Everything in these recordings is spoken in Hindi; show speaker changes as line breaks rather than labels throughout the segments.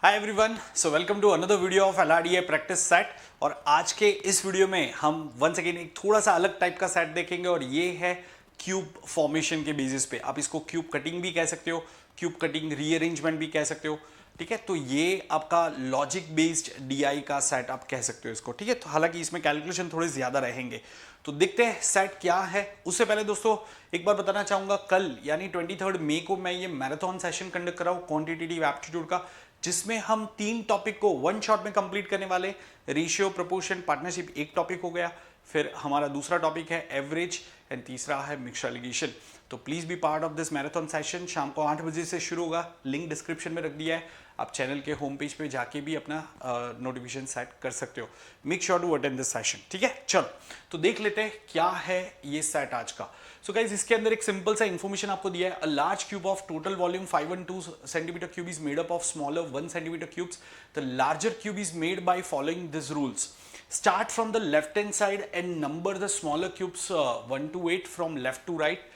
Hi everyone, so welcome to another video of LRDA practice set. और आज के इस वीडियो में हम वंस अगेन एक थोड़ा सा अलग टाइप का सेट देखेंगे और ये है क्यूब फॉर्मेशन के बेसिस पे। आप इसको क्यूब कटिंग भी कह सकते हो, क्यूब कटिंग रीअरेंजमेंट भी कह सकते हो। ठीक है, तो ये आपका लॉजिक बेस्ड DI का सेट आप कह सकते हो इसको। ठीक है, तो हालांकि इसमें कैलकुलेशन थोड़े ज्यादा रहेंगे। तो देखते हैं सेट क्या है। उससे पहले दोस्तों एक बार बताना चाहूंगा, कल यानी 23 मई को मैं ये मैराथन सेशन कंडक्ट कर रहा हूँ क्वांटिटेटिव एप्टीट्यूड का, जिसमें हम 3 टॉपिक को वन शॉट में कंप्लीट करने वाले। रेशियो, प्रोपोर्शन, पार्टनरशिप एक टॉपिक हो गया, फिर हमारा दूसरा टॉपिक है एवरेज एंड तीसरा है मिक्स्ड एलिगेशन। तो please be part of this marathon session. शाम को 8 बजे से शुरू होगा, लिंक डिस्क्रिप्शन में रख दिया है। आप चैनल के होम पेज पे जाके भी अपना नोटिफिकेशन सेट कर सकते हो। Make sure to attend this session. ठीक है, चलो तो देख लेते हैं क्या है ये सेट आज का। सो गाइस, इसके अंदर एक सिंपल सा इंफॉर्मेशन आपको दिया है। A large cube of total volume 512 centimetre cube is made up of smaller 1 centimetre cubes. The larger cube is made by following this rules. Start from the left hand side and number the smaller cubes 1 to 8 from left to right.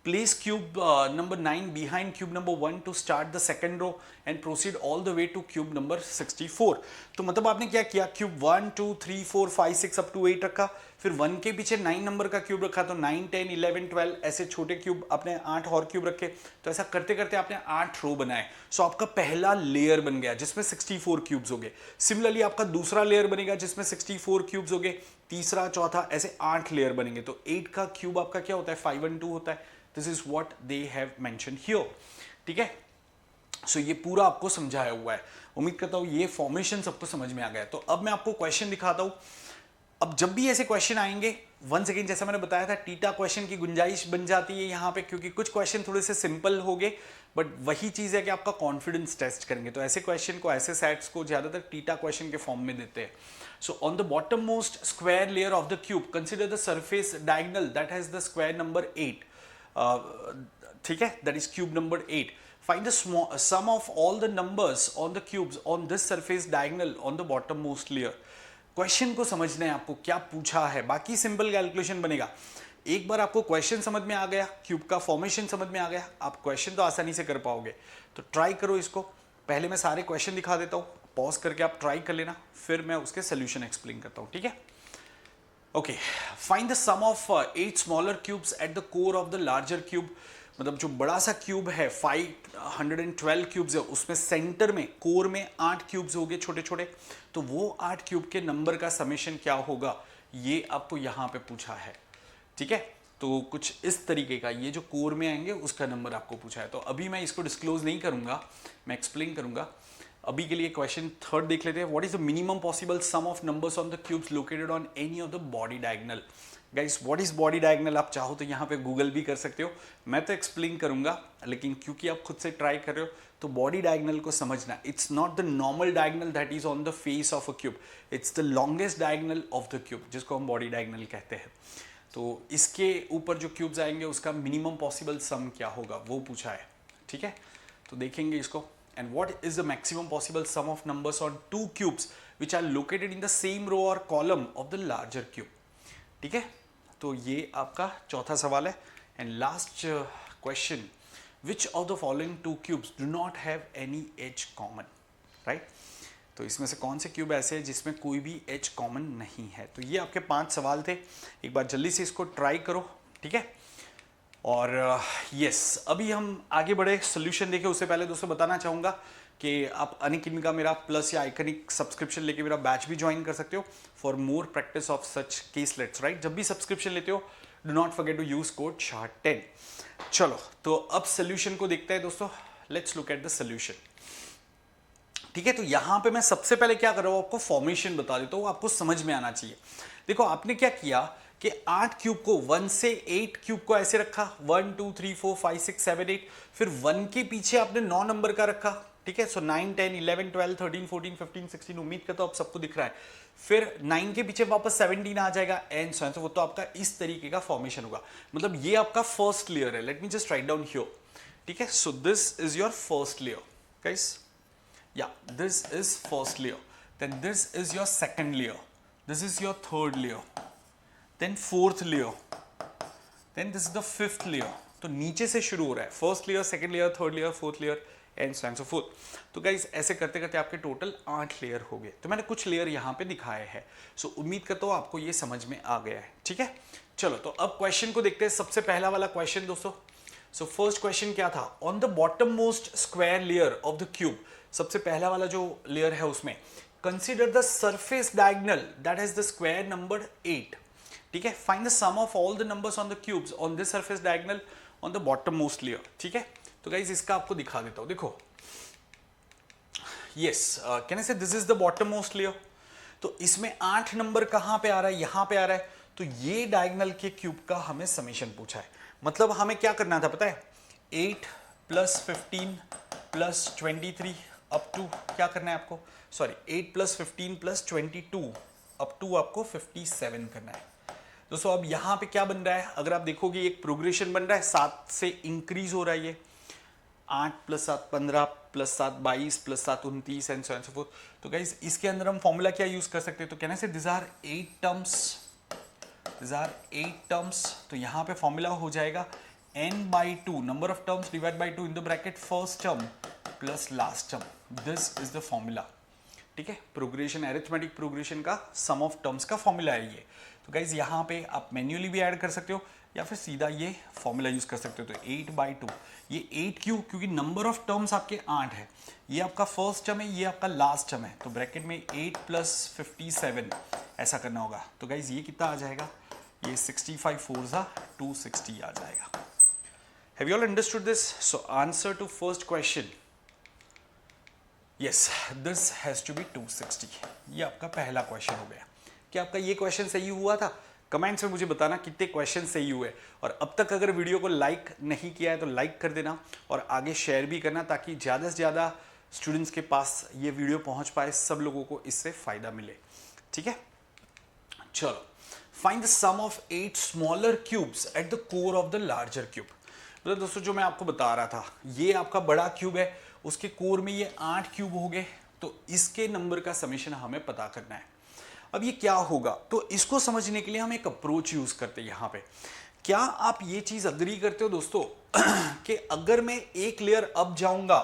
Place cube number 9 behind cube number 1 to start the second row and proceed all the way to cube number 64. तो मतलब आपने क्या किया, क्यूब 1 2 3 4 5 6 अप टू 8 रखा, फिर 1 के पीछे 9 नंबर का क्यूब रखा, तो 9 10 11 12 ऐसे छोटे क्यूब आपने 8 और क्यूब रखे। तो ऐसा करते करते आपने 8 रो बनाए। सो आपका पहला लेयर बन गया जिसमें 64 क्यूब्स हो गए। सिमिलरली आपका दूसरा लेयर बनेगा जिसमें 64 क्यूब्स हो गए, तीसरा चौथा ऐसे 8 लेयर बनेंगे। तो 8 का क्यूब आपका क्या होता है, 512 होता है। This is what they have mention here. ठीक है, सो ये पूरा आपको समझाया हुआ है। उम्मीद करता हूं ये फॉर्मेशन सबको समझ में आ गया है। तो अब मैं आपको क्वेश्चन दिखाता हूं। अब जब भी ऐसे क्वेश्चन आएंगे, वंस अगेन जैसा मैंने बताया था, टीटा क्वेश्चन की गुंजाइश बन जाती है यहाँ पे, क्योंकि कुछ क्वेश्चन थोड़े से सिंपल हो गए, बट वही चीज है कि आपका कॉन्फिडेंस टेस्ट करेंगे। तो ऐसे क्वेश्चन को, ऐसे सेट्स को ज्यादातर टीटा क्वेश्चन के फॉर्म में देते हैं। So on the bottom most square layer of the cube consider the surface diagonal that has the square number 8. ठीक है, that is cube number 8. Find the sum of all the numbers on the cubes on this surface diagonal on the bottom most layer. Question को समझना है आपको, क्या पूछा है, बाकी सिंपल कैलकुलेशन बनेगा। एक बार आपको क्वेश्चन समझ में आ गया, क्यूब का फॉर्मेशन समझ में आ गया, आप क्वेश्चन तो आसानी से कर पाओगे। तो ट्राई करो इसको। पहले मैं सारे क्वेश्चन दिखा देता हूँ, पॉज करके आप ट्राई कर लेना, फिर मैं उसके सोल्यूशन एक्सप्लेन करता हूँ। ठीक है, okay. Find the sum of 8 smaller cubes at the core of the larger cube. मतलब जो बड़ा सा क्यूब है 512 क्यूब्स है, उसमें सेंटर में कोर में 8 क्यूब्स हो गए छोटे छोटे। तो वो 8 क्यूब के नंबर का समेशन क्या होगा, ये आपको यहाँ पे पूछा है। ठीक है, तो कुछ इस तरीके का, ये जो कोर में आएंगे उसका नंबर आपको पूछा है। तो अभी मैं इसको डिस्क्लोज नहीं करूंगा, मैं एक्सप्लेन करूंगा। अभी के लिए क्वेश्चन थर्ड देख लेते हैं। What is the minimum possible sum of numbers on the cubes located on any of the body diagonal. Guys, what is body diagonal, आप चाहो तो यहाँ पे गूगल भी कर सकते हो, मैं तो एक्सप्लेन करूंगा, लेकिन क्योंकि आप खुद से ट्राई कर रहे हो तो बॉडी डायगोनल को समझना। It's not the normal diagonal that is on the face of a cube, it's the longest diagonal of the cube, जिसको हम बॉडी डायगोनल कहते हैं। तो इसके ऊपर जो क्यूब्स आएंगे उसका मिनिमम पॉसिबल सम क्या होगा वो पूछा है। ठीक है, तो देखेंगे इसको। And what is the maximum possible sum of numbers on 2 cubes which are located in the same row or column of the larger cube. ठीक है, तो ये आपका चौथा सवाल है। And last question, which of the following 2 cubes do not have any edge common, right? तो इसमें से कौन से क्यूब ऐसे हैं जिसमें कोई भी एज कॉमन नहीं है। तो ये आपके 5 सवाल थे, एक बार जल्दी से इसको ट्राई करो। ठीक है, और यस अभी हम आगे बढ़े, सोल्यूशन देखे उससे पहले दोस्तों बताना चाहूँगा कि आप अनअकैडमी का मेरा प्लस या आइकनिक सब्सक्रिप्शन लेके मेरा बैच भी ज्वाइन कर सकते हो for more practice of such caselets, right. जब भी सब्सक्रिप्शन लेते हो do not forget to use code SHART10। चलो तो अब सोल्यूशन को देखते हैं दोस्तों, let's look at the solution. ठीक है, तो यहां पे मैं सबसे पहले क्या कर रहा हूं, आपको फॉर्मेशन बता देता हूं, आपको समझ में आना चाहिए। देखो आपने क्या किया कि 8 क्यूब को 1 से 8 क्यूब को ऐसे रखा, 1 2 3 4 5 6 7 8, फिर 1 के पीछे आपने 9 नंबर का रखा। ठीक है, सो 9 10 11 12 13 14 15 16, उम्मीद करता हूं आप सबको दिख रहा है। फिर 9 के पीछे वापस 17 आ जाएगा एंड सो वो तो आपका इस तरीके का फॉर्मेशन होगा। मतलब ये आपका फर्स्ट लेयर है। Let me just write down here. ठीक है, सो this is your first layer guys. Yeah, this is first layer. Then this is your second layer. This is your third layer. Then fourth layer. Then this is the fifth layer. तो नीचे से शुरू हो रहा है, first layer, second layer, third layer, fourth layer, and so and so fourth. तो गाइज ऐसे करते करते आपके टोटल 8 लेयर हो गए। तो मैंने कुछ लेयर यहाँ पे दिखाए हैं। सो उम्मीद करता हूँ आपको ये समझ में आ गया है, ठीक है। चलो तो अब क्वेश्चन को देखते हैं। सबसे पहला वाला क्वेश्चन दोस्तों, सो फर्स्ट क्वेश्चन क्या था, on the bottom most square layer of the cube, सबसे पहला वाला जो लेयर है उसमें consider the surface diagonal that has the square number 8, ठीक है। Find the sum of all the numbers on the cubes on this surface diagonal on the bottom most layer, ठीक है। तो गाइज इसका आपको दिखा देता हूं, देखो यस कैन आई से this is the bottom most layer. तो इसमें 8 नंबर कहां पे आ रहा है, यहां पे आ रहा है। तो ये डायगोनल के क्यूब का हमें समेशन पूछा है। मतलब हमें क्या करना था पता है, 8 + 15 + 23 अप टू क्या करना है आपको, सॉरी 8 + 15 + 22 अप टू आपको 57 करना है। दोस्तों अब यहां पे क्या बन रहा है, अगर आप देखोगे एक प्रोग्रेशन बन रहा है, 7 से इंक्रीज हो रहा है ये, 8 + 7 15 + 7 22 + 7 29 and so and so fourth. तो गाइस इसके अंदर हम फॉर्मूला क्या यूज कर सकते हैं, तो कहना से दिस आर 8 टर्म्स, तो यहां पे फॉर्मूला हो जाएगा n/2 number of terms divide by 2 in the bracket first term plus last term, this is the formula, ठीक है। प्रोग्रेशन, एरिथमेटिक प्रोग्रेशन का सम ऑफ टर्म्स का फॉर्मूला है ये। तो गाइज यहाँ पे आप मैन्युअली भी ऐड कर सकते हो या फिर सीधा ये फॉर्मूला यूज कर सकते हो। तो 8/2, ये 8 क्यों, क्योंकि नंबर ऑफ टर्म्स आपके 8 है, ये आपका फर्स्ट टर्म है, ये आपका लास्ट टर्म है। तो ब्रैकेट में 8 + 57 ऐसा करना होगा। तो गाइज ये कितना आ जाएगा, ये 65 4 260 आ जाएगा। Have you all understood this? So answer to first question, yes this has to be 260। ये आपका पहला क्वेश्चन हो गया। क्या आपका ये क्वेश्चन सही हुआ था? कमेंट्स में मुझे बताना कितने क्वेश्चन सही हुए। और अब तक अगर वीडियो को लाइक नहीं किया है तो लाइक कर देना और आगे शेयर भी करना, ताकि ज़्यादा से ज़्यादा स्टूडेंट्स के पास ये वीडियो पहुंच पाए, सब लोगों को इससे फायदा मिले, ठीक है। चलो, find the sum of 8 smaller cubes at the core of the larger cube. मतलब दोस्तों जो मैं आपको बता रहा था, ये आपका बड़ा क्यूब है, उसके कोर में ये 8 क्यूब हो गए, तो इसके नंबर का समेशन हमें पता करना है। अब ये क्या होगा, तो इसको समझने के लिए हम एक अप्रोच यूज करते हैं यहाँ पे। क्या आप ये चीज अग्री करते हो दोस्तों कि अगर मैं एक लेयर अब जाऊंगा,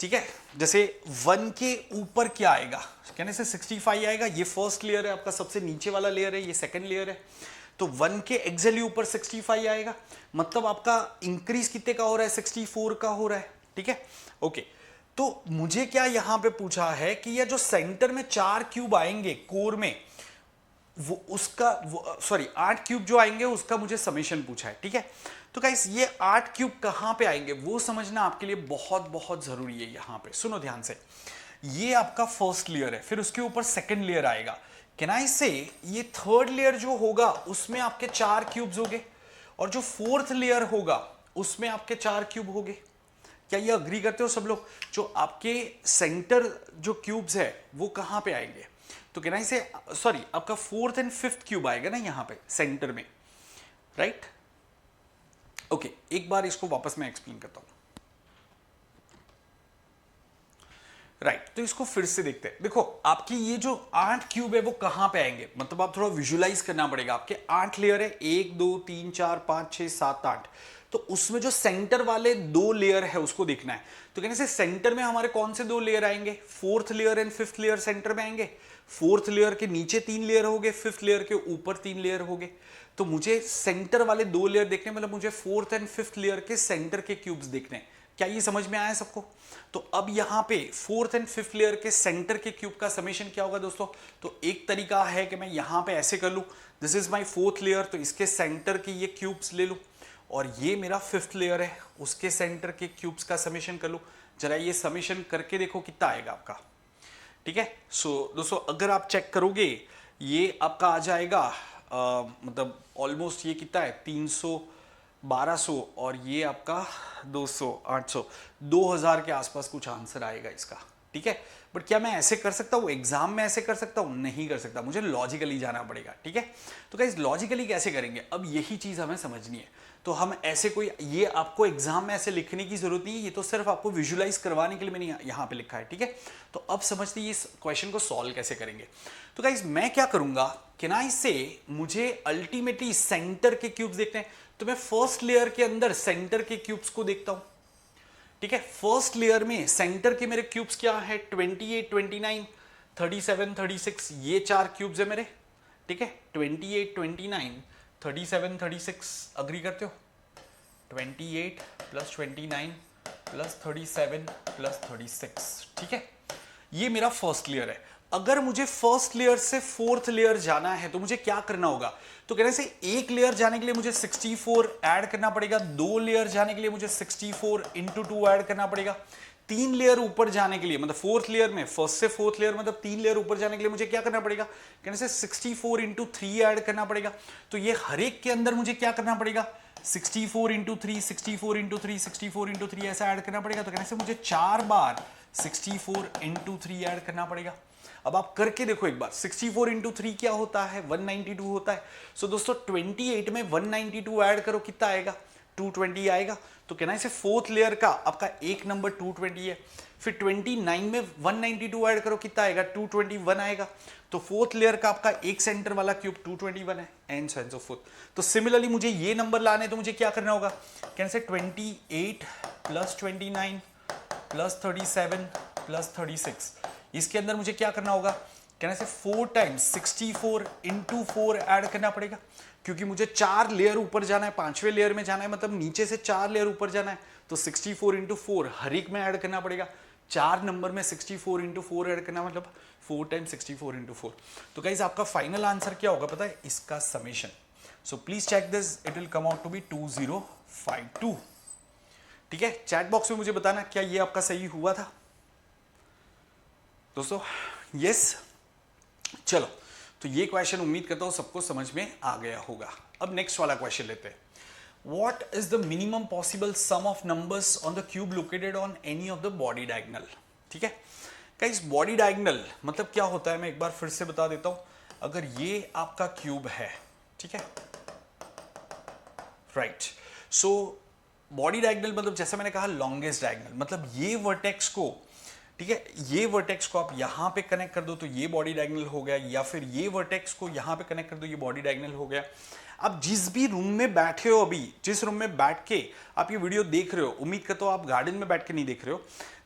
ठीक है, जैसे 1 के ऊपर क्या आएगा, कहने से 65 आएगा, ये फर्स्ट लेयर है आपका, सबसे नीचे वाला लेयर है, ये सेकंड लेयर है। तो 1 के एक्जेक्टली ऊपर 65 आएगा, मतलब आपका इंक्रीज कितने का हो रहा है, 64 का हो रहा है, ठीक है। ओके, तो मुझे क्या यहां पे पूछा है कि ये जो सेंटर में 4 क्यूब आएंगे कोर में, वो उसका सॉरी 8 क्यूब जो आएंगे उसका मुझे समेशन पूछा है, ठीक है। तो गाइस ये 8 क्यूब कहां पे आएंगे वो समझना आपके लिए बहुत बहुत जरूरी है। यहां पे सुनो ध्यान से, ये आपका फर्स्ट लेयर है, फिर उसके ऊपर सेकंड लेयर आएगा। कैन आई से ये थर्ड लेयर जो होगा उसमें आपके 4 क्यूब्स होंगे, और जो फोर्थ लेयर होगा उसमें आपके 4 क्यूब होंगे। क्या ये अग्री करते हो सब लोग? जो आपके सेंटर जो क्यूब्स है वो कहां पे आएंगे, तो कहना से सॉरी आपका 4th एंड 5th क्यूब आएगा ना यहां पे सेंटर में, राइट। ओके, एक बार इसको वापस मैं एक्सप्लेन करता हूं, राइट। तो इसको फिर से देखते हैं। देखो आपकी ये जो 8 क्यूब है वो कहां पे आएंगे, मतलब आप थोड़ा विजुलाइज करना पड़ेगा। आपके 8 लेयर है, 1 2 3 4 5 6 7 8, तो उसमें जो सेंटर वाले 2 लेयर है उसको देखना है। तो कहने से सेंटर में हमारे कौन से 2 लेयर आएंगे, 4th layer and 5th layer centre में आएंगे। 4th लेयर के नीचे 3 लेयर हो गए, 5th लेयर के ऊपर 3 लेयर हो गए। तो मुझे सेंटर वाले 2 लेयर देखने, मतलब मुझे 4th एंड 5th लेयर के सेंटर के क्यूब्स देखने हैं। क्या ये समझ में आया सबको? तो अब यहां पे 4th एंड 5th लेयर के सेंटर के क्यूब का समेशन क्या होगा दोस्तों? तो एक तरीका है कि मैं यहां पे ऐसे कर लूं, this is my 4th layer, तो इसके सेंटर के ये क्यूब्स ले लूं, और ये मेरा 5th लेयर है, उसके सेंटर के क्यूब्स का समेशन कर लूं। जरा ये समेशन करके देखो कितना आएगा आपका, ठीक है। सो दोस्तों अगर आप चेक करोगे ये आपका आ जाएगा मतलब ऑलमोस्ट ये कितना है 300 1200, और ये आपका 200 800 2000 के आसपास कुछ आंसर आएगा इसका, ठीक है। बट क्या मैं ऐसे कर सकता हूँ एग्जाम में, ऐसे कर सकता हूँ? नहीं कर सकता, मुझे लॉजिकली जाना पड़ेगा, ठीक है। तो गाइस लॉजिकली कैसे करेंगे, अब यही चीज हमें समझनी है। तो हम ऐसे कोई, ये आपको एग्जाम में ऐसे लिखने की जरूरत नहीं है, ये तो सिर्फ आपको विजुलाइज करवाने के लिए मैंने यहाँ पे लिखा है, ठीक है। तो अब समझते हैं इस क्वेश्चन को सॉल्व कैसे करेंगे। तो गाइस मैं क्या करूंगा, कैन आई से मुझे अल्टीमेटली सेंटर के क्यूब्स देखते हैं, तो मैं फर्स्ट लेयर के अंदर सेंटर के क्यूब्स को देखता हूं। ठीक है, फर्स्ट लेयर में सेंटर के मेरे क्यूब्स क्या है, 28, 29, 37, 36, ये 4 क्यूब्स है मेरे। ठीक है, 28, 29, 37, 36, अग्री करते हो? 28 प्लस 29 प्लस 37 प्लस 36। ठीक है, ये मेरा फर्स्ट लेयर है। अगर मुझे फर्स्ट लेयर से फोर्थ लेयर जाना है तो मुझे क्या करना होगा? तो कहने से एक लेयर जाने के लिए मुझे 64 ऐड करना पड़ेगा, 2 लेयर जाने के लिए मुझे 64 इंटू 2 ऐड करना पड़ेगा, 3 लेयर ऊपर जाने के लिए, मतलब फोर्थ लेयर में, फर्स्ट से फोर्थ लेयर मतलब 3 लेयर ऊपर जाने के लिए मुझे क्या करना पड़ेगा? कहने से 64 इंटू 3 ऐड करना पड़ेगा। तो ये हर एक के अंदर मुझे क्या करना पड़ेगा? 64 इंटू 3, 64 इंटू 3, 64 इंटू 3 ऐसा ऐड करना पड़ेगा। तो कहने से मुझे 4 बार 64 इंटू 3 ऐड करना पड़ेगा। अब आप करके देखो एक बार, 64 इंटू 3 क्या होता है? 192 होता है। सो दोस्तों 28 में 192 ऐड करो, कितना आएगा? 220 आएगा। तो कहना है फोर्थ लेयर का आपका एक नंबर 220 है। फिर 29 में 192 ऐड करो, कितना आएगा? 221 आएगा। तो फोर्थ लेयर का आपका एक सेंटर वाला क्यूब 221 है, and so and so fourth. तो सिमिलरली मुझे ये नंबर लाने, तो मुझे क्या करना होगा? कहने से 28 प्लस 29 प्लस 37 प्लस 36, इसके अंदर मुझे क्या करना होगा? कहने से 4 टाइम्स 64 इंटू 4 ऐड करना पड़ेगा, क्योंकि मुझे 4 लेयर ऊपर जाना है, 5वें लेयर में जाना है, मतलब नीचे से 4 लेयर ऊपर जाना है। तो 64 इंटू 4 हर एक में ऐड करना पड़ेगा। 4 नंबर में 64 इंटू 4 ऐड करना, मतलब 4 टाइम्स 64 इंटू 4। तो गाइस आपका फाइनल आंसर क्या होगा पता है? इसका समेशन। So please check this, it will come out to be 2052। ठीक है, चैट बॉक्स में मुझे बताना क्या ये आपका सही हुआ था दोस्तों? यस। चलो, तो ये क्वेश्चन उम्मीद करता हूं सबको समझ में आ गया होगा। अब नेक्स्ट वाला क्वेश्चन लेते हैं। What is the minimum possible sum of numbers on the cube located on any of the body diagonal? ठीक है, गाइस बॉडी डायगोनल मतलब क्या होता है, मैं एक बार फिर से बता देता हूं। अगर ये आपका क्यूब है, ठीक है, राइट, सो बॉडी डायगोनल मतलब जैसे मैंने कहा लॉन्गेस्ट डायगोनल, मतलब ये वर्टेक्स को, ठीक है, ये वर्टेक्स को आप यहां पे कनेक्ट कर दो तो ये बॉडी डायगोनल हो गया, या फिर ये वर्टेक्स को यहां पे कनेक्ट कर दो, ये बॉडी डायगोनल हो गया। आप जिस भी रूम में बैठे हो, अभी जिस रूम में बैठ के आप ये वीडियो देख रहे हो, उम्मीद करता हूं आप गार्डन में बैठ के नहीं देख रहे हो,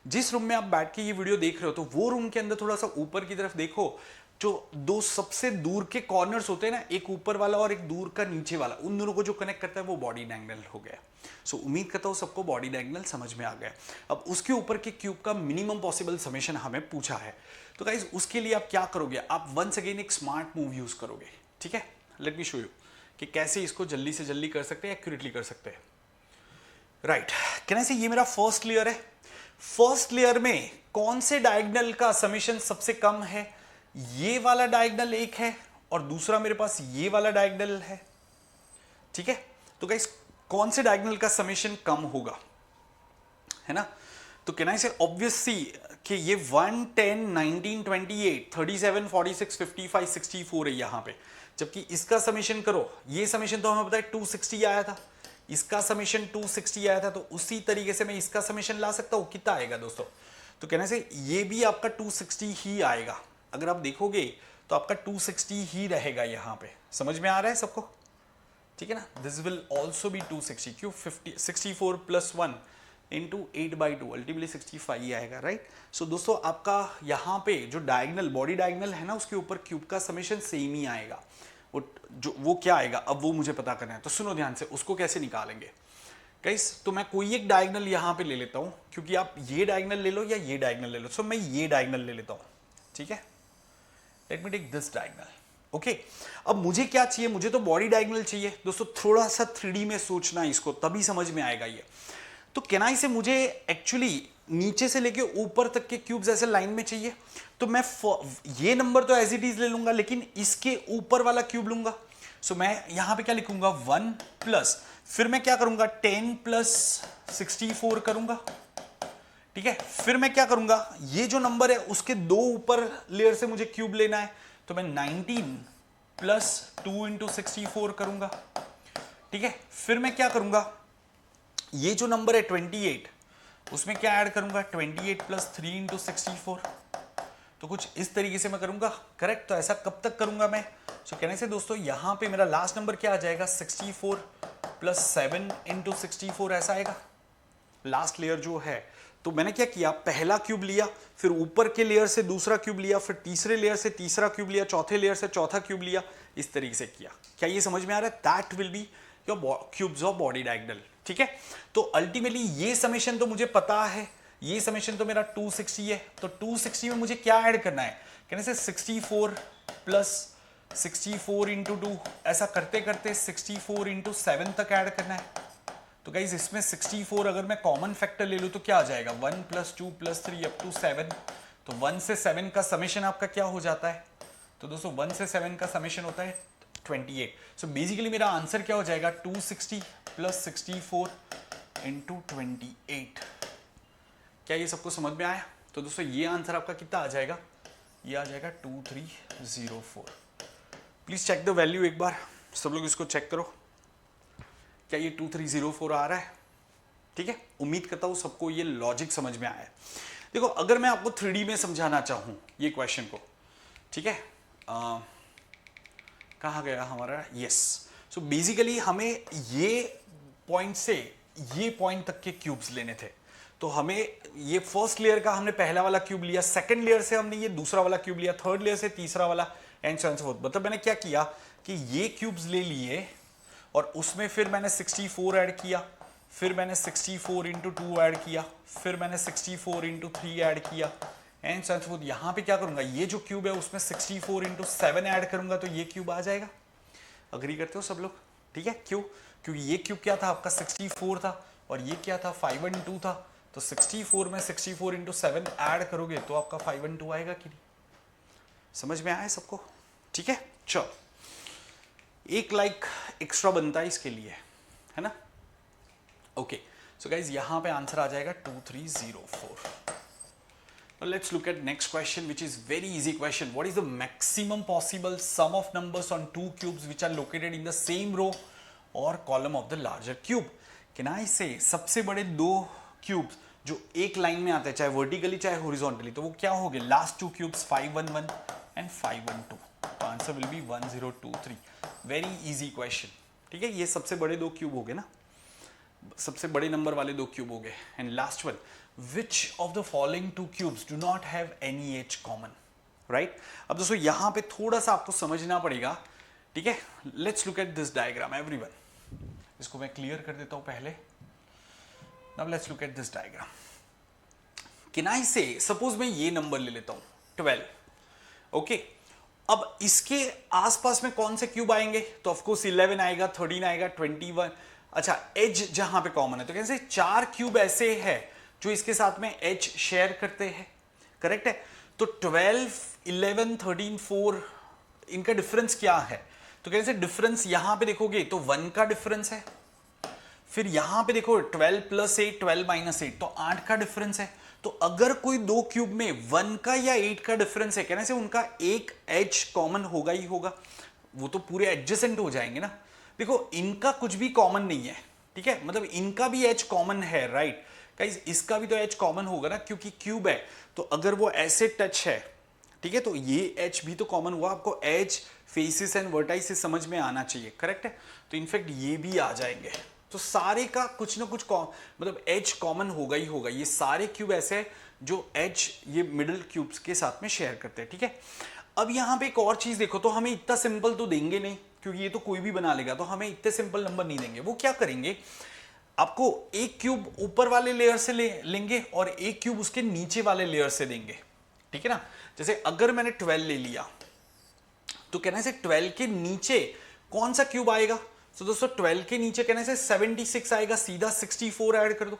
जिस रूम में आप बैठ के ये वीडियो देख रहे हो, तो वो रूम के अंदर थोड़ा सा ऊपर की तरफ देखो, जो दो सबसे दूर के कॉर्नर्स होते हैं ना, एक ऊपर वाला और एक दूर का नीचे वाला, उन दोनों को जो कनेक्ट करता है वो बॉडी डायगोनल हो गया। सो उम्मीद करता हूं सबको बॉडी डायगोनल समझ में आ गया। अब उसके ऊपर के क्यूब का मिनिमम पॉसिबल समेशन हमें पूछा है, तो गाइस उसके लिए आप क्या करोगे? आप वंस अगेन एक स्मार्ट मूव यूज करोगे। ठीक है, लेट मी शो यू कि कैसे इसको जल्दी से जल्दी कर सकते हैं, एक्यूरेटली कर सकते हैं। राइट, कहने से ये मेरा फर्स्ट लेयर है। फर्स्ट लेयर में कौन से डायगोनल का समेशन सबसे कम है? ये वाला डायगोनल एक है और दूसरा मेरे पास ये वाला डायगोनल है। ठीक है, तो गाइस कौन से डायगोनल का समेशन कम होगा, है ना? तो कहना से ऑब्वियस सी कि ये 1, 10, 19, 28, 37, 46, 55, 64 है यहां पे, जबकि इसका समेशन करो, ये समेशन तो हमें पता है 260 आया था, इसका समेशन 260 आया था, तो उसी तरीके से मैं इसका समेशन ला सकता हूं। कितना आएगा दोस्तों? तो कहने से ये भी आपका 260 ही आएगा। अगर आप देखोगे तो आपका 260 ही रहेगा यहां पे। समझ में आ रहा है सबको? ठीक है ना, दिस विल ऑल्सो बी 260, क्यों 64 प्लस 1 इंटू 8/2 अल्टीमेटली 65 ही आएगा, राइट? सो दोस्तों आपका यहाँ पे जो डायगोनल, बॉडी डायगोनल है ना, उसके ऊपर क्यूब का समेशन सेम ही आएगा। वो क्या आएगा अब वो मुझे पता करना है, तो सुनो ध्यान से, उसको कैसे निकालेंगे गाइस? तो मैं कोई एक डायगोनल यहाँ पे ले लेता हूँ, क्योंकि आप ये डायगोनल ले लो या ये डायगोनल ले लो। सो मैं ये डायगोनल ले लेता हूँ, ठीक है, let me take this diagonal. Okay, अब मुझे क्या चाहिए? मुझे तो बॉडी डायगोनल चाहिए दोस्तों। थोड़ा सा 3D में सोचना इसको, तभी समझ में आएगा ये। तो केनाई से मुझे एक्चुअली नीचे से लेके ऊपर तक के क्यूब्स ऐसे लाइन में चाहिए, तो मैं ये नंबर तो एज इट इज ले लूंगा, लेकिन इसके ऊपर वाला क्यूब लूंगा। सो मैं यहां पे क्या लिखूंगा? 1 प्लस, फिर मैं क्या करूंगा? 10 प्लस 64 करूंगा। ठीक है, फिर मैं क्या करूंगा? ये जो नंबर है उसके दो ऊपर लेयर से मुझे क्यूब लेना है, तो मैं 19 प्लस 2 इंटू 64 करूंगा। ठीक है, फिर मैं क्या करूंगा? ये जो नंबर है 28, उसमें क्या ऐड करूंगा? 28 प्लस 3 इंटू 64। तो कुछ इस तरीके से मैं करूंगा, करेक्ट? तो ऐसा कब तक करूंगा मैं? तो कहने से दोस्तों यहां पे मेरा लास्ट नंबर क्या आ जाएगा? 64 प्लस 7 इंटू 64 ऐसा आएगा। लास्ट लेयर जो है, तो मैंने क्या किया, पहला क्यूब लिया, फिर ऊपर के लेयर से दूसरा क्यूब लिया, फिर तीसरे लेयर से तीसरा क्यूब लिया, चौथे लेयर से चौथा क्यूब लिया, इस तरीके से किया। क्या ये समझ में आ रहा है? That will be your cubes of body diagonal. ठीक है, तो अल्टीमेटली ये समेशन तो मुझे पता है, ये समेशन तो मेरा 260 है, तो 260 में मुझे क्या ऐड करना है, कहने से 64 प्लस 64 इंटू 2, ऐसा करते करते 64 इंटू 7 तक ऐड करना है। तो गाइज इसमें 64 अगर मैं कॉमन फैक्टर ले लूँ तो क्या आ जाएगा, 1 प्लस 2 प्लस 3 अप टू 7। तो 1 से 7 का समेशन आपका क्या हो जाता है, तो दोस्तों 1 से 7 का समेशन होता है 28। सो बेसिकली मेरा आंसर क्या हो जाएगा, 260 प्लस 64 इंटू 28। क्या ये सबको समझ में आया? तो दोस्तों ये आंसर आपका कितना आ जाएगा, ये आ जाएगा 2304। प्लीज चेक द वैल्यू एक बार, सब लोग इसको चेक करो, क्या ये 2304 आ रहा है? ठीक है, उम्मीद करता हूं सबको ये लॉजिक समझ में आया है। देखो अगर मैं आपको 3D में समझाना चाहूं ये क्वेश्चन को, ठीक है, कहाँ गया हमारा, यस। सो बेसिकली हमें ये पॉइंट से ये पॉइंट तक के क्यूब्स लेने थे, तो हमें ये फर्स्ट लेयर का हमने पहला वाला क्यूब लिया, सेकंड लेयर से हमने ये दूसरा वाला क्यूब लिया, थर्ड लेयर से तीसरा वाला, and so on so fourth. मतलब मैंने क्या किया कि ये क्यूब्स ले लिए और उसमें फिर मैंने 64 ऐड किया, फिर मैंने 64 इंटू 2 ऐड किया, फिर मैंने 64 इंटू 3 ऐड किया, and so on so fourth. यहाँ पे क्या करूंगा, ये जो क्यूब है उसमें 64 इंटू 7 ऐड करूंगा तो ये क्यूब आ जाएगा। अग्री करते हो सब लोग? ठीक है, क्यों? क्योंकि ये क्यूब क्या था आपका, 64 था, और ये क्या था, 512 था। तो 64 में 64 इंटू 7 ऐड करोगे तो आपका 512 आएगा कि नहीं? समझ में आया सबको? ठीक है, चलो एक लाइक एक्स्ट्रा बनता है इसके लिए, है ना? ओके, सो गाइज यहां पे आंसर आ जाएगा 2304। Now let's look at next question, which is very easy question. What is the maximum possible sum of numbers on two cubes which are located in the same row or column of the larger cube? Can I say सबसे बड़े दो क्यूब्स जो एक लाइन में आते हैं, चाहे वर्टिकली चाहे हॉरिजॉन्टली, तो वो क्या हो गए, लास्ट टू क्यूब्स 511 एंड 512। तो answer will be 1023। Very easy question. ठीक है, ये सबसे बड़े दो क्यूब हो गए ना, सबसे बड़े नंबर वाले दो क्यूब हो गए। And last one, which of the following two cubes do not have any edge common, right? अब दोस्तों यहां पे थोड़ा सा आपको समझना पड़ेगा, ठीक है? Let's look at this diagram, everyone. इसको मैं क्लियर कर देता हूं पहले। Now let's look at this diagram. Can I say, suppose मैं ये नंबर ले लेता हूं 12, ओके? अब इसके आसपास में कौन से क्यूब आएंगे, तो ऑफकोर्स 11 आएगा, 13 आएगा, 21। अच्छा, एज जहां पे कॉमन है, तो कैसे 4 क्यूब ऐसे है जो इसके साथ में एज शेयर करते हैं, करेक्ट है? तो 12, 11, 13, 4 इनका डिफरेंस क्या है, तो कैसे डिफरेंस यहां पे देखोगे तो 1 का डिफरेंस है, फिर यहां पे देखो 12 प्लस 8, 12 माइनस 8, तो 8 का डिफरेंस है। तो अगर कोई दो क्यूब में 1 का या 8 का डिफरेंस है, कहने से उनका एक एज कॉमन होगा ही होगा, वो तो पूरे एडजेसेंट हो जाएंगे ना। देखो इनका कुछ भी कॉमन नहीं है, ठीक है, मतलब इनका भी एज कॉमन है, राइट गाइस, इसका भी तो एज कॉमन होगा ना, क्योंकि क्यूब है, तो अगर वो ऐसे टच है, ठीक है, तो ये एज भी तो कॉमन हुआ। आपको एज, फेसिस एंड वर्टाइसिस समझ में आना चाहिए, करेक्ट है? तो इनफैक्ट ये भी आ जाएंगे, तो सारे का कुछ ना कुछ मतलब एज कॉमन होगा ही होगा। ये सारे क्यूब ऐसे हैं जो एज ये मिडिल क्यूब्स के साथ में शेयर करते हैं, ठीक है? अब यहां पे एक और चीज देखो, तो हमें इतना सिंपल तो देंगे नहीं, क्योंकि ये तो कोई भी बना लेगा, तो हमें इतने सिंपल नंबर नहीं देंगे। वो क्या करेंगे, आपको एक क्यूब ऊपर वाले लेयर से लेंगे और एक क्यूब उसके नीचे वाले लेयर से देंगे, ठीक है ना? जैसे अगर मैंने 12 ले लिया, तो कहने से 12 के नीचे कौन सा क्यूब आएगा, तो दोस्तों 12 के नीचे कहने से 76 आएगा, सीधा 64 ऐड कर दो,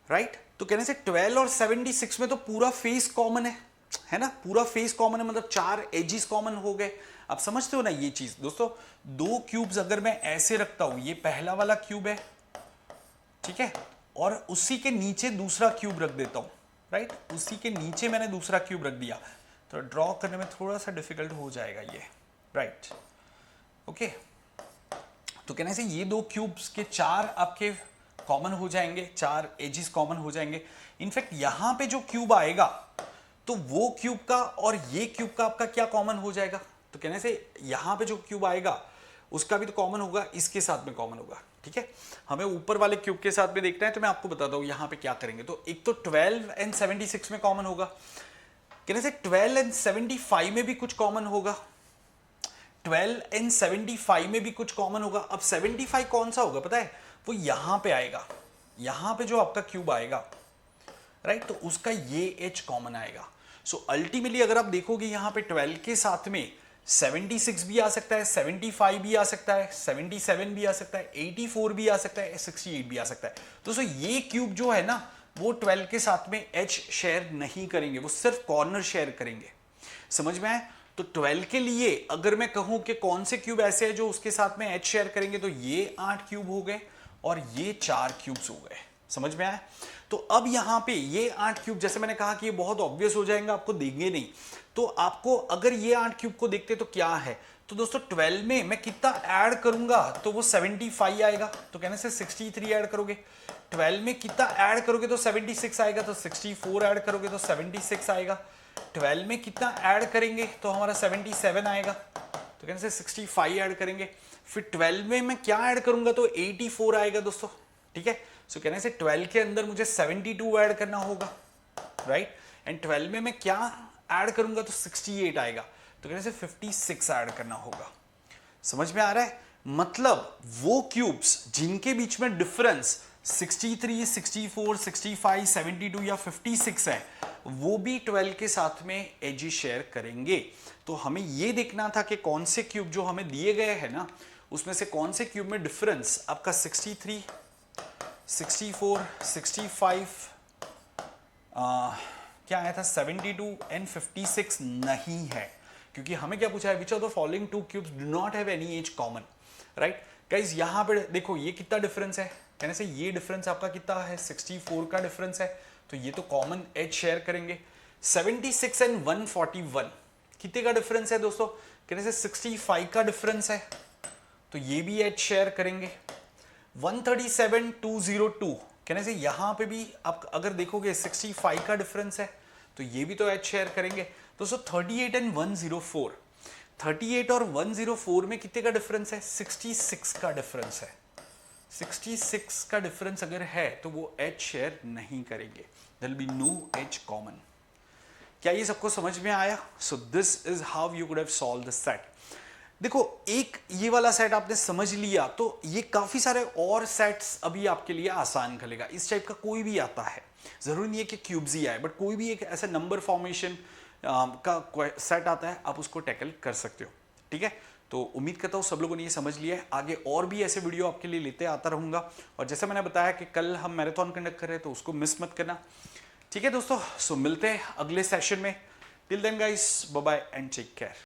राइट? तो कहने से 12 और 76 में तो पूरा फेस कॉमन है ना, पूरा फेस कॉमन है, मतलब 4 एजिस कॉमन हो गए। आप समझते हो ना ये चीज? दोस्तों दो क्यूब्स अगर मैं ऐसे रखता हूं, ये पहला वाला क्यूब है, ठीक है, और उसी के नीचे दूसरा क्यूब रख देता हूं, राइट? उसी के नीचे मैंने दूसरा क्यूब रख दिया, तो ड्रॉ करने में थोड़ा सा डिफिकल्ट हो जाएगा ये, राइट? ओके, तो कहने से ये दो क्यूब्स के 4 आपके कॉमन हो जाएंगे, 4 एजिस कॉमन हो जाएंगे। इनफैक्ट यहां पे जो क्यूब आएगा, तो वो क्यूब का और ये क्यूब का आपका क्या कॉमन हो जाएगा, तो कहने से यहां पे जो क्यूब आएगा उसका भी तो कॉमन होगा, इसके साथ में कॉमन होगा, ठीक है, हमें ऊपर वाले क्यूब के साथ में देखना है, तो मैं आपको बताता हूं यहां पे क्या करेंगे। तो एक तो 12 एंड 76 में कॉमन होगा, कहने से 12 एंड 75 में भी कुछ कॉमन होगा, 12 एंड 75 में भी कुछ कॉमन होगा। अब 75 कौन सा होगा पता है, वो यहां पे आएगा, यहां पे जो आपका क्यूब आएगा, राइट, तो उसका ये एज कॉमन आएगा। सो अल्टीमेटली अगर आप देखोगे यहां पे 12 के साथ में 76 भी आ सकता है, 75 भी आ सकता है, 77 भी आ सकता है, 84 भी आ सकता है, 68 भी आ सकता है। दोस्तों ये क्यूब जो है ना, वो 12 के साथ में एज शेयर नहीं करेंगे, वो सिर्फ कॉर्नर शेयर करेंगे। समझ में आए? तो 12 के लिए अगर मैं कहूं कि कौन से क्यूब ऐसे हैं जो उसके साथ में एज शेयर करेंगे, तो ये 8 क्यूब हो गए और ये 4 क्यूब्स हो गए। समझ में आया? तो अब यहां पे ये 8 क्यूब, जैसे मैंने कहा कि ये बहुत ऑब्वियस हो जाएंगे, आपको देंगे नहीं। तो आपको अगर ये 8 क्यूब को देखते तो क्या है, तो दोस्तों 12 में मैं कितना ऐड करूंगा, तो वो 75 आएगा, तो कहने से 63 ऐड करोगे। 12 में कितना ऐड करोगे तो 76 आएगा, तो 64 ऐड करोगे तो 76 आएगा। 12 में कितना ऐड करेंगे तो हमारा 77 आएगा, तो कहने से 65 ऐड करेंगे। फिर 12 में मैं क्या ऐड करूंगा तो 84 आएगा दोस्तों। ठीक है, सो कहने से 12 के अंदर मुझे 72 ऐड करना होगा, राइट, एंड 12 में मैं क्या ऐड करूंगा तो 68 आएगा, तो कहने से 56 ऐड करना होगा। समझ में आ रहा है? मतलब वो क्यूब्स जिनके बीच में डिफरेंस 63, 64, 65, 72 या 56 है, वो भी 12 के साथ में एजी शेयर करेंगे। तो हमें ये देखना था कि कौन से क्यूब जो हमें दिए गए हैं ना, उसमें से कौन से क्यूब में डिफरेंस आपका 63, 64, 65 क्या आया था 72 एंड 56 नहीं है, क्योंकि हमें क्या पूछा है, which of the following to cubes do not have any as common, right. Guys यहां पे देखो ये कितना डिफरेंस है, कहने से ये डिफरेंस आपका कितना है 64 का डिफरेंस है, तो ये तो कॉमन एज शेयर करेंगे। 76 एंड 141 कितने का डिफरेंस है दोस्तों, कहने से 65 का डिफरेंस है, तो ये भी एज शेयर करेंगे। 137, 202 कहने से यहां पे भी आप अगर देखोगे 65 का डिफरेंस है, तो ये भी तो एच शेयर करेंगे। दोस्तों 38 एंड 104, 38 और 104 में कितने का डिफरेंस है, 66 का डिफरेंस है। 66 का डिफरेंस अगर है तो वो एच शेयर नहीं करेंगे, there will be no H common. क्या ये सबको समझ में आया? So this is how you could have solve this set. देखो एक ये वाला सेट आपने समझ लिया, तो ये काफी सारे और सेट्स अभी आपके लिए आसान खलेगा। इस टाइप का कोई भी आता है, जरूरी नहीं है कि क्यूब्स ही आए, बट कोई भी एक ऐसा नंबर फॉर्मेशन का सेट आता है, आप उसको टैकल कर सकते हो। ठीक है, तो उम्मीद करता हूँ सब लोगों ने ये समझ लिया है। आगे और भी ऐसे वीडियो आपके लिए लेते आता रहूंगा, और जैसे मैंने बताया कि कल हम मैराथन कंडक्ट कर रहे हैं, तो उसको मिस मत करना। ठीक है दोस्तों, सो मिलते हैं अगले सेशन में। Till then guys, bye bye and take care.